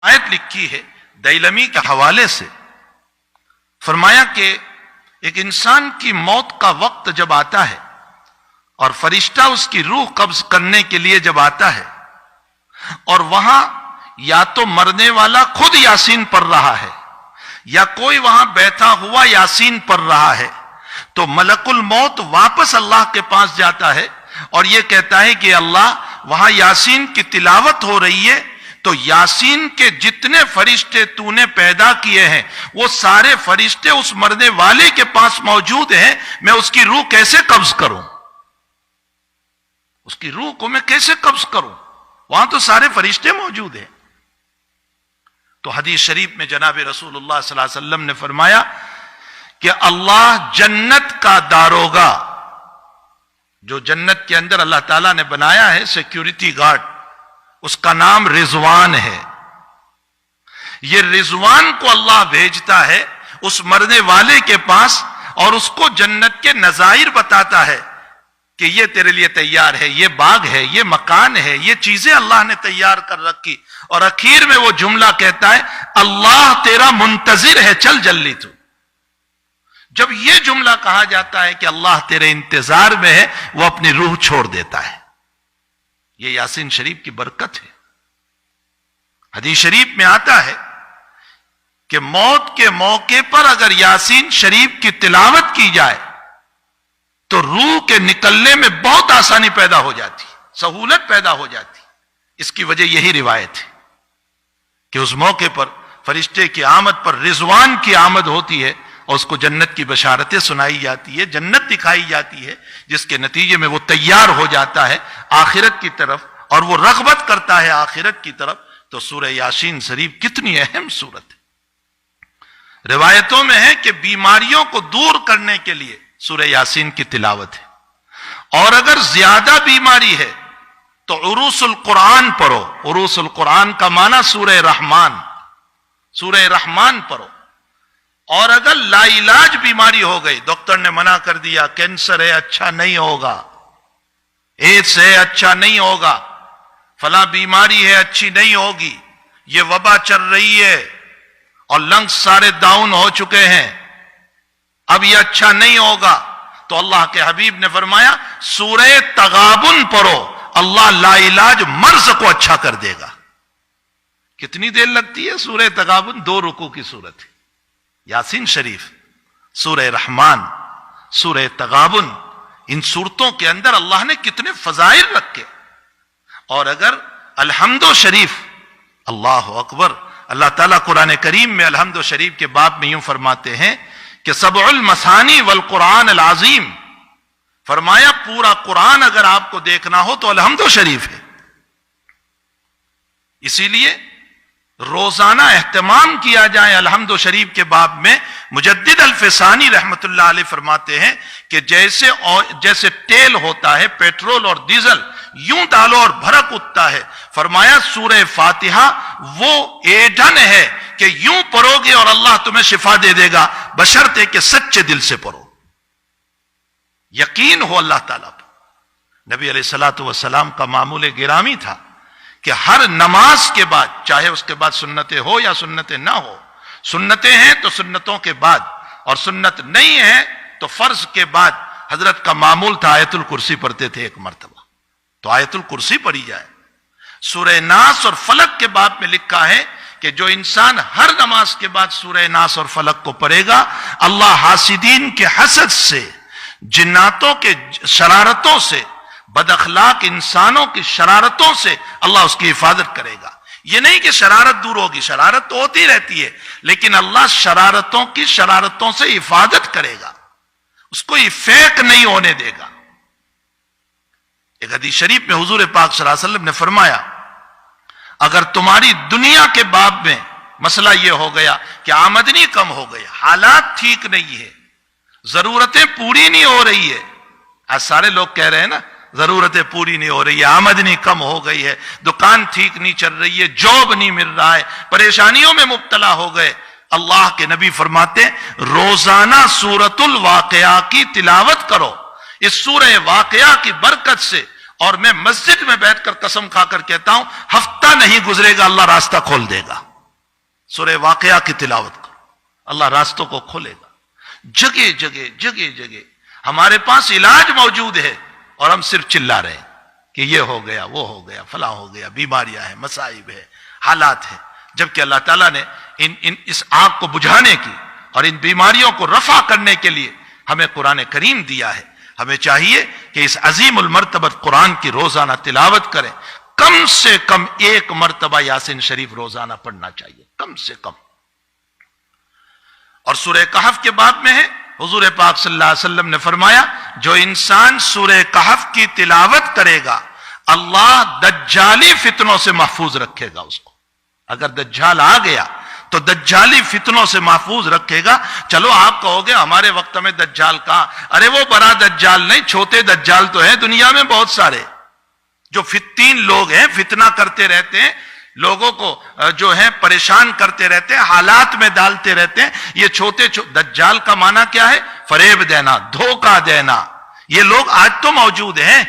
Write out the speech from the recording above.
آیت لکھی ہے دیلمی کے حوالے سے، فرمایا کہ ایک انسان کی موت کا وقت جب آتا ہے اور فرشتہ اس کی روح قبض کرنے کے لیے جب آتا ہے اور وہاں یا تو مرنے والا خود یاسین پڑھ رہا ہے یا کوئی وہاں بیٹھا ہوا یاسین پڑھ رہا ہے، تو ملک الموت واپس اللہ کے پاس جاتا ہے اور یہ کہتا ہے کہ اللہ وہاں یاسین کی تلاوت ہو رہی ہے، تو یاسین کے جتنے فرشتے تو نے پیدا کیے ہیں وہ سارے فرشتے اس مرنے والے کے پاس موجود ہیں، میں اس کی روح کیسے قبض کروں؟ اس کی روح کو میں کیسے قبض کروں؟ وہاں تو سارے فرشتے موجود ہیں۔ تو حدیث شریف میں جناب رسول اللہ صلی اللہ علیہ وسلم نے فرمایا کہ اللہ جنت کا داروغہ، جو جنت کے اندر اللہ تعالیٰ نے بنایا ہے سیکیورٹی گارڈ، اس کا نام رضوان ہے۔ یہ رضوان کو اللہ بھیجتا ہے اس مرنے والے کے پاس اور اس کو جنت کے نظائر بتاتا ہے کہ یہ تیرے لیے تیار ہے، یہ باغ ہے، یہ مکان ہے، یہ چیزیں اللہ نے تیار کر رکھی، اور اخیر میں وہ جملہ کہتا ہے اللہ تیرا منتظر ہے، چل جلدی تو۔ جب یہ جملہ کہا جاتا ہے کہ اللہ تیرے انتظار میں ہے، وہ اپنی روح چھوڑ دیتا ہے۔ یہ یاسین شریف کی برکت ہے۔ حدیث شریف میں آتا ہے کہ موت کے موقع پر اگر یاسین شریف کی تلاوت کی جائے تو روح کے نکلنے میں بہت آسانی پیدا ہو جاتی، سہولت پیدا ہو جاتی۔ اس کی وجہ یہی روایت ہے کہ اس موقع پر فرشتے کی آمد پر رضوان کی آمد ہوتی ہے اور اس کو جنت کی بشارتیں سنائی جاتی ہے، جنت دکھائی جاتی ہے، جس کے نتیجے میں وہ تیار ہو جاتا ہے آخرت کی طرف اور وہ رغبت کرتا ہے آخرت کی طرف۔ تو سورہ یاسین شریف کتنی اہم سورت ہے۔ روایتوں میں ہے کہ بیماریوں کو دور کرنے کے لیے سورہ یاسین کی تلاوت ہے، اور اگر زیادہ بیماری ہے تو عروس القرآن پڑھو۔ عروس القرآن کا معنی سورہ رحمان، سورہ رحمان پڑھو۔ اور اگر لا علاج بیماری ہو گئی، ڈاکٹر نے منع کر دیا کینسر ہے اچھا نہیں ہوگا، ایڈس ہے اچھا نہیں ہوگا، فلاں بیماری ہے اچھی نہیں ہوگی، یہ وبا چل رہی ہے اور لنگز سارے ڈاؤن ہو چکے ہیں، اب یہ اچھا نہیں ہوگا، تو اللہ کے حبیب نے فرمایا سورہ تغابن پڑھو، اللہ لا علاج مرض کو اچھا کر دے گا۔ کتنی دیر لگتی ہے سورہ تغابن؟ 2 رکوع کی صورت ہے۔ یاسین شریف، سورہ رحمان، سورہ تغابن، ان صورتوں کے اندر اللہ نے کتنے فضائل رکھے۔ اور اگر الحمد شریف، اللہ اکبر، اللہ تعالیٰ قرآن کریم میں الحمد شریف کے باب میں یوں فرماتے ہیں کہ سبع المثانی والقرآن العظیم، فرمایا پورا قرآن اگر آپ کو دیکھنا ہو تو الحمد شریف ہے۔ اسی لیے روزانہ اہتمام کیا جائے الحمد شریف کے باب میں۔ مجدد الفسانی رحمت اللہ علیہ فرماتے ہیں کہ جیسے تیل ہوتا ہے، پیٹرول اور ڈیزل، یوں ڈالو اور بھڑک اٹھتا ہے، فرمایا سورہ فاتحہ وہ ایندھن ہے کہ یوں پڑھو گے اور اللہ تمہیں شفا دے دے گا، بشرطے کہ سچے دل سے پڑھو، یقین ہو اللہ تعالیٰ پر۔ نبی علیہ الصلوۃ والسلام کا معمول گرامی تھا کہ ہر نماز کے بعد، چاہے اس کے بعد سنتیں ہو یا سنتیں نہ ہو، سنتیں ہیں تو سنتوں کے بعد، اور سنت نہیں ہے تو فرض کے بعد، حضرت کا معمول تھا آیت الکرسی پڑھتے تھے ایک مرتبہ، تو آیت الکرسی پڑھی جائے۔ سورہ ناس اور فلق کے باب میں لکھا ہے کہ جو انسان ہر نماز کے بعد سورہ ناس اور فلق کو پڑھے گا، اللہ حاسدین کے حسد سے، جناتوں کے شرارتوں سے، بد اخلاق انسانوں کی شرارتوں سے اللہ اس کی حفاظت کرے گا۔ یہ نہیں کہ شرارت دور ہوگی، شرارت تو ہوتی رہتی ہے، لیکن اللہ شرارتوں سے حفاظت کرے گا، اس کو فیک نہیں ہونے دے گا۔ ایک حدیث شریف میں حضور پاک صلی اللہ علیہ وسلم نے فرمایا اگر تمہاری دنیا کے باب میں مسئلہ یہ ہو گیا کہ آمدنی کم ہو گئی، حالات ٹھیک نہیں ہے، ضرورتیں پوری نہیں ہو رہی ہے، آج سارے لوگ کہہ رہے ہیں نا ضرورتیں پوری نہیں ہو رہی ہے، آمدنی کم ہو گئی ہے، دکان ٹھیک نہیں چل رہی ہے، جاب نہیں مل رہا ہے، پریشانیوں میں مبتلا ہو گئے، اللہ کے نبی فرماتے روزانہ سورۃ الواقعہ کی تلاوت کرو۔ اس سورہ واقعہ کی برکت سے، اور میں مسجد میں بیٹھ کر قسم کھا کر کہتا ہوں ہفتہ نہیں گزرے گا اللہ راستہ کھول دے گا۔ سورہ واقعہ کی تلاوت کرو، اللہ راستوں کو کھولے گا. جگہ جگہ جگہ جگہ ہمارے پاس علاج موجود ہے اور ہم صرف چلا رہے ہیں کہ یہ ہو گیا، وہ ہو گیا، فلاں ہو گیا، بیماریاں ہیں، مصائب ہے، حالات ہیں. جبکہ اللہ تعالیٰ نے اس آگ کو بجھانے کی اور ان بیماریوں کو رفع کرنے کے لیے ہمیں قرآن کریم دیا ہے. ہمیں چاہیے کہ اس عظیم المرتبت قرآن کی روزانہ تلاوت کریں. کم سے کم 1 مرتبہ یاسین شریف روزانہ پڑھنا چاہیے، کم سے کم. اور سورہ کہف کے باب میں ہے، حضور پاک صلی اللہ علیہ وسلم نے فرمایا جو انسان سورہ کہف کی تلاوت کرے گا اللہ دجالی فتنوں سے محفوظ رکھے گا اس کو. اگر دجال آ گیا تو دجالی فتنوں سے محفوظ رکھے گا. چلو آپ کہو گے ہمارے وقت میں دجال کہاں؟ ارے وہ بڑا دجال نہیں، چھوٹے دجال تو ہیں دنیا میں بہت سارے، جو 3 لوگ ہیں، فتنہ کرتے رہتے ہیں، لوگوں کو جو ہے پریشان کرتے رہتے ہیں، حالات میں ڈالتے رہتے ہیں. یہ چھوٹے دجال کا معنی کیا ہے؟ فریب دینا، دھوکہ دینا. یہ لوگ آج تو موجود ہیں.